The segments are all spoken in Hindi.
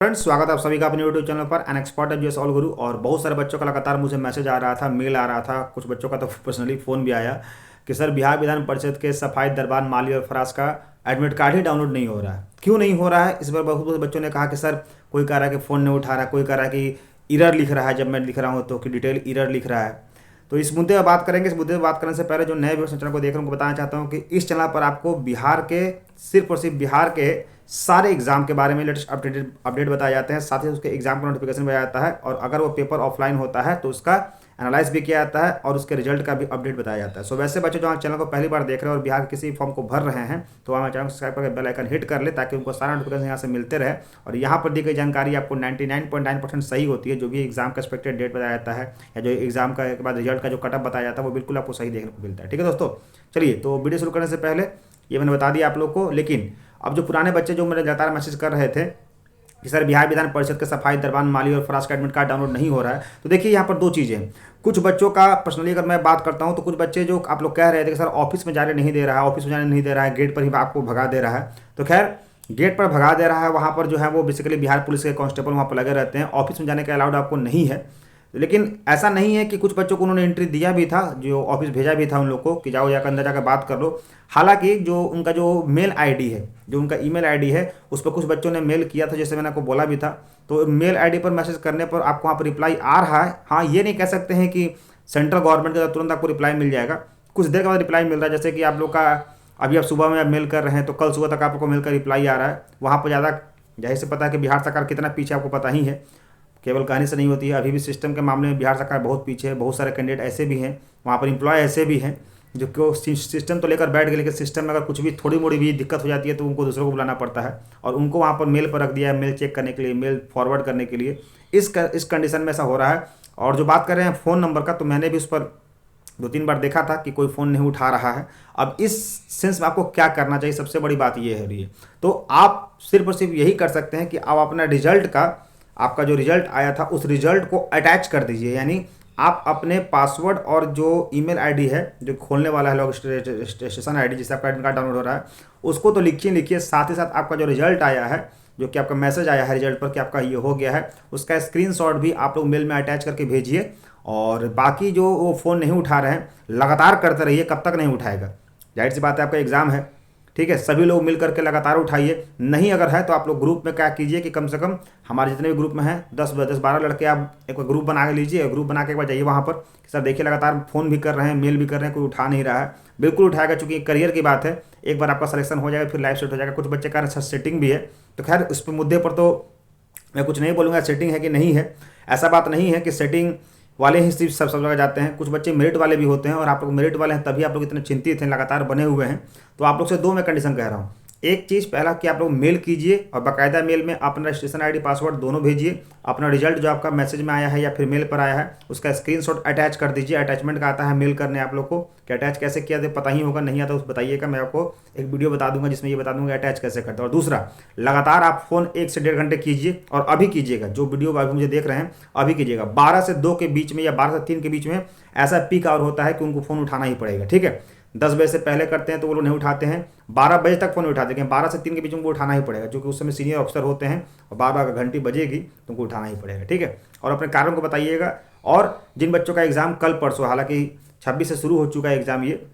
फ्रेंड्स, स्वागत है आप सभी का अपने यूट्यूब चैनल पर एन एक्सपर्ट एजुएस ऑल गुरु। और बहुत सारे बच्चों का लगातार मुझे मैसेज आ रहा था, मेल आ रहा था, कुछ बच्चों का तो पर्सनली फ़ोन भी आया कि सर बिहार विधान परिषद के सफाई दरबान माली और फराज का एडमिट कार्ड ही डाउनलोड नहीं हो रहा है। क्यों नहीं हो रहा है? इस बार बहुत बहुत बच्चों ने कहा कि सर कोई कह रहा है कि फ़ोन नहीं उठा रहा है, कोई कह रहा है कि इरर लिख रहा है, जब मैं लिख रहा हूँ तो कि डिटेल इरर लिख रहा है। तो इस मुद्दे पर बात करेंगे। इस मुद्दे पर बात करने से पहले जो नए व्यूअर्स चैनल को देख रहे हैं उनको बताना चाहता हूँ कि इस चैनल पर आपको बिहार के सिर्फ और सिर्फ बिहार के सारे एग्जाम के बारे में लेटेस्ट अपडेट बताए जाते हैं। साथ ही उसके एग्जाम का नोटिफिकेशन भी जाता है, और अगर वो पेपर ऑफलाइन होता है तो उसका एनालाइज भी किया जाता है और उसके रिजल्ट का भी अपडेट बताया जाता है। सो वैसे बच्चे जो हमारे चैनल को पहली बार देख रहे हैं और बिहार के किसी फॉर्म को भर रहे हैं तो हमारे चैनल को सब्सक्राइब करके बेल आइकन हिट कर ले, ताकि उनको सारा नोटिफिकेशन यहाँ से मिलते रहे। और यहाँ पर दी गई जानकारी आपको 99.9% सही होती है। जो भी एग्जाम का एक्सपेक्टेड डेट बताया जाता है या जो एग्जाम का के बाद रिजल्ट का जो कटअप बताया जाता है वो बिल्कुल आपको सही देखने को मिलता है। ठीक है दोस्तों, चलिए तो वीडियो शुरू करने से पहले ये मैंने बता दिया आप लोग को। लेकिन अब जो पुराने बच्चे जो मेरे लगातार मैसेज कर रहे थे कि सर बिहार विधान परिषद के सफाई दरबान माली और फराज का एडमिट कार्ड डाउनलोड नहीं हो रहा है, तो देखिए यहाँ पर दो चीज़ें हैं। कुछ बच्चों का पर्सनली अगर मैं बात करता हूँ तो कुछ बच्चे जो आप लोग कह रहे थे कि सर ऑफिस में जाने नहीं दे रहा है, ऑफिस में जाने नहीं दे रहा है, गेट पर ही आपको भगा दे रहा है। तो खैर गेट पर भगा दे रहा है, वहाँ पर जो है वो बेसिकली बिहार पुलिस के कांस्टेबल वहाँ पर लगे रहते हैं। ऑफिस में जाने का अलाउड आपको नहीं है। लेकिन ऐसा नहीं है कि कुछ बच्चों को उन्होंने एंट्री दिया भी था, जो ऑफिस भेजा भी था उन लोग को कि जाओ जाकर अंदर जाकर बात कर लो। हालांकि जो उनका जो मेल आईडी है, जो उनका ईमेल आईडी है, उस पर कुछ बच्चों ने मेल किया था, जैसे मैंने आपको बोला भी था। तो मेल आईडी पर मैसेज करने पर आपको वहाँ पर रिप्लाई आ रहा है। हाँ, ये नहीं कह सकते हैं कि सेंट्रल गवर्नमेंट का तुरंत आपको रिप्लाई मिल जाएगा, कुछ देर के बाद रिप्लाई मिल रहा है। जैसे कि आप लोग का अभी आप सुबह में मेल कर रहे हैं तो कल सुबह तक आपको मेल का रिप्लाई आ रहा है। वहाँ पर ज़्यादा जाहिर से पता है कि बिहार सरकार कितना पीछे आपको पता ही है, केवल कहानी से नहीं होती है। अभी भी सिस्टम के मामले में बिहार सरकार बहुत पीछे है। बहुत सारे कैंडिडेट ऐसे भी हैं, वहाँ पर एम्प्लॉय ऐसे भी हैं जो कि सिस्टम तो लेकर बैठ गए, लेकिन सिस्टम में अगर कुछ भी थोड़ी मोड़ी भी दिक्कत हो जाती है तो उनको दूसरों को बुलाना पड़ता है, और उनको वहाँ पर मेल पर रख दिया है, मेल चेक करने के लिए, मेल फॉरवर्ड करने के लिए। इस कंडीशन में ऐसा हो रहा है। और जो बात कर रहे हैं फ़ोन नंबर का, तो मैंने भी उस पर 2-3 बार देखा था कि कोई फ़ोन नहीं उठा रहा है। अब इस सेंस में आपको क्या करना चाहिए, सबसे बड़ी बात ये है रही है। तो आप सिर्फ और सिर्फ यही कर सकते हैं कि आप अपना रिजल्ट का, आपका जो रिजल्ट आया था उस रिजल्ट को अटैच कर दीजिए। यानी आप अपने पासवर्ड और जो ईमेल आईडी है जो खोलने वाला है, लॉग रजिस्ट्रेशन आईडी जिससे आपका एडमिट कार्ड डाउनलोड हो रहा है, उसको तो लिखिए। साथ ही साथ आपका जो रिजल्ट आया है, जो कि आपका मैसेज आया है रिजल्ट पर कि आपका ये हो गया है, उसका स्क्रीनशॉट भी आप लोग मेल में अटैच करके भेजिए। और बाकी जो वो फ़ोन नहीं उठा रहे हैं, लगातार करते रहिए। कब तक नहीं उठाएगा? जाहिर सी बात है, आपका एग्ज़ाम है, ठीक है। सभी लोग मिल करके लगातार उठाइए। नहीं अगर है तो आप लोग ग्रुप में क्या कीजिए कि कम से कम हमारे जितने भी ग्रुप में हैं 10-12 लड़के आप एक ग्रुप बना के लीजिए। ग्रुप बना के एक बार जाइए वहाँ पर कि सर देखिए लगातार फ़ोन भी कर रहे हैं, मेल भी कर रहे हैं, कोई उठा नहीं रहा है। बिल्कुल उठाएगा, चूँकि करियर की बात है। एक बार आपका सिलेक्शन हो जाएगा फिर लाइफ सेट हो जाएगा। कुछ बच्चे का अच्छा सेटिंग भी है, तो खैर उस पर मुद्दे पर तो मैं कुछ नहीं बोलूँगा सेटिंग है कि नहीं है। ऐसा बात नहीं है कि सेटिंग वाले ही सिर्फ सब जगह जाते हैं, कुछ बच्चे मेरिट वाले भी होते हैं। और आप लोग मेरिट वाले हैं तभी आप लोग इतने चिंतित हैं, लगातार बने हुए हैं। तो आप लोग से दो मैं कंडीशन कह रहा हूँ। एक चीज़ पहला कि आप लोग मेल कीजिए और बाकायदा मेल में अपना रजिस्ट्रेशन आईडी पासवर्ड दोनों भेजिए। अपना रिजल्ट जो आपका मैसेज में आया है या फिर मेल पर आया है उसका स्क्रीनशॉट अटैच कर दीजिए। अटैचमेंट का आता है मेल करने आप लोग को, कि अटैच कैसे किया जाए पता ही होगा, नहीं आता उस बताइएगा। मैं आपको एक वीडियो बता दूंगा जिसमें ये बता दूंगा अटैच कैसे करते हैं। और दूसरा, लगातार आप फ़ोन 1 से 1.5 घंटे कीजिए, और अभी कीजिएगा। जो वीडियो अभी मुझे देख रहे हैं अभी कीजिएगा। 12 से 2 के बीच में या 12 से 3 के बीच में ऐसा पीक आवर होता है कि उनको फ़ोन उठाना ही पड़ेगा, ठीक है। 10 बजे से पहले करते हैं तो वो लोग नहीं उठाते हैं, 12 बजे तक फ़ोन नहीं उठाते हैं। 12 से 3 के बीच में उनको उठाना ही पड़ेगा, क्योंकि उस समय सीनियर ऑफिसर होते हैं और 12 घंटी बजेगी तो उनको उठाना ही पड़ेगा, ठीक है। और अपने कारण को बताइएगा। और जिन बच्चों का एग्ज़ाम कल परसों, हालांकि 26 से शुरू हो चुका है एग्ज़ाम, ये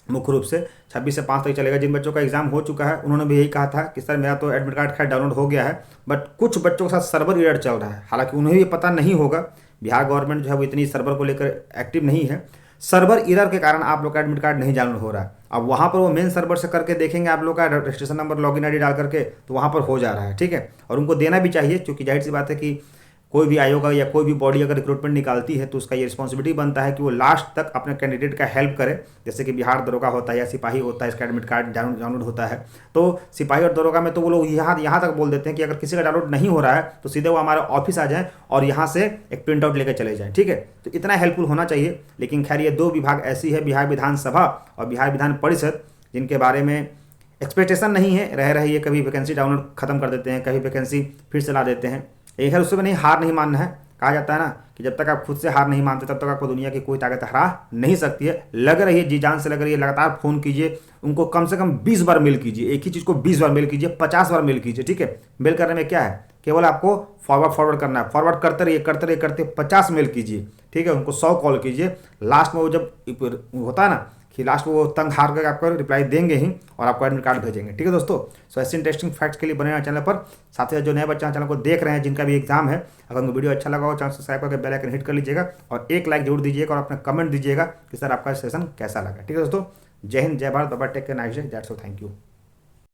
मुख्य रूप से 26 से 5 तक चलेगा। जिन बच्चों का एग्जाम हो चुका है उन्होंने भी यही कहा था कि सर मेरा तो एडमिट कार्ड खैर डाउनलोड हो गया है, बट कुछ बच्चों के साथ सर्वर एरर चल रहा है। हालांकि उन्हें भी पता नहीं होगा, बिहार गवर्नमेंट जो है वो इतनी सर्वर को लेकर एक्टिव नहीं है। सर्वर एरर के कारण आप लोग का एडमिट कार्ड नहीं डाउनलोड हो रहा है। अब वहाँ पर वो मेन सर्वर से करके देखेंगे आप लोग का रजिस्ट्रेशन नंबर, लॉगिन आईडी डाल करके, तो वहाँ पर हो जा रहा है, ठीक है। और उनको देना भी चाहिए, क्योंकि जाहिर सी बात है कि कोई भी आयोग या कोई भी बॉडी अगर रिक्रूटमेंट निकालती है तो उसका ये रिस्पॉन्सिबिलिटी बनता है कि वो लास्ट तक अपने कैंडिडेट का हेल्प करे। जैसे कि बिहार दरोगा होता है या सिपाही होता है, इसका एडमिट कार्ड डाउनलोड होता है। तो सिपाही और दरोगा में तो वो लोग यहाँ तक बोल देते हैं कि अगर किसी का डाउनलोड नहीं हो रहा है तो सीधे वो हमारे ऑफिस आ जाएँ और यहाँ से एक प्रिंट आउट लेकर चले जाएँ, ठीक है। तो इतना हेल्पफुल होना चाहिए। लेकिन खैर ये 2 विभाग ऐसी है, बिहार विधानसभा और बिहार विधान परिषद, जिनके बारे में एक्सपेक्टेशन नहीं है। रह रही है, कभी वैकेंसी डाउनलोड खत्म कर देते हैं, कभी वैकेंसी फिर से ला देते हैं। एक है, उससे नहीं हार नहीं मानना है। कहा जाता है ना कि जब तक आप खुद से हार नहीं मानते तब तक आपको दुनिया की कोई ताकत हरा नहीं सकती है। लग रही है, जी जान से लग रही है, लगातार फ़ोन कीजिए उनको। कम से कम 20 बार मेल कीजिए, एक ही चीज़ को 20 बार मेल कीजिए, 50 बार मेल कीजिए, ठीक है। मेल करने में क्या है, केवल आपको फॉरवर्ड करना है। फॉरवर्ड करते रहिए करते 50 मेल कीजिए, ठीक है, उनको 100 कॉल कीजिए। लास्ट में वो जब होता है ना कि लास्ट में वो तंग हार करके आपको रिप्लाई देंगे ही और आपको एडमिट कार्ड भेजेंगे, ठीक है दोस्तों। सो ऐसे इंटरेस्टिंग फैक्ट्स के लिए बने हैं चैनल पर। साथ ही जो नए बच्चे चैनल को देख रहे हैं जिनका भी एग्जाम है, अगर उनको वीडियो अच्छा लगा हो चैनल सब्सक्राइब करके बेल आइकन हिट कर लीजिएगा और एक लाइक जरूर दीजिएगा और अपना कमेंट दीजिएगा कि सर आपका सेशन कैसा लगा, ठीक है दोस्तों। जय हिंद, जय भारत, बाबा take care, nice day, that's all, thank you.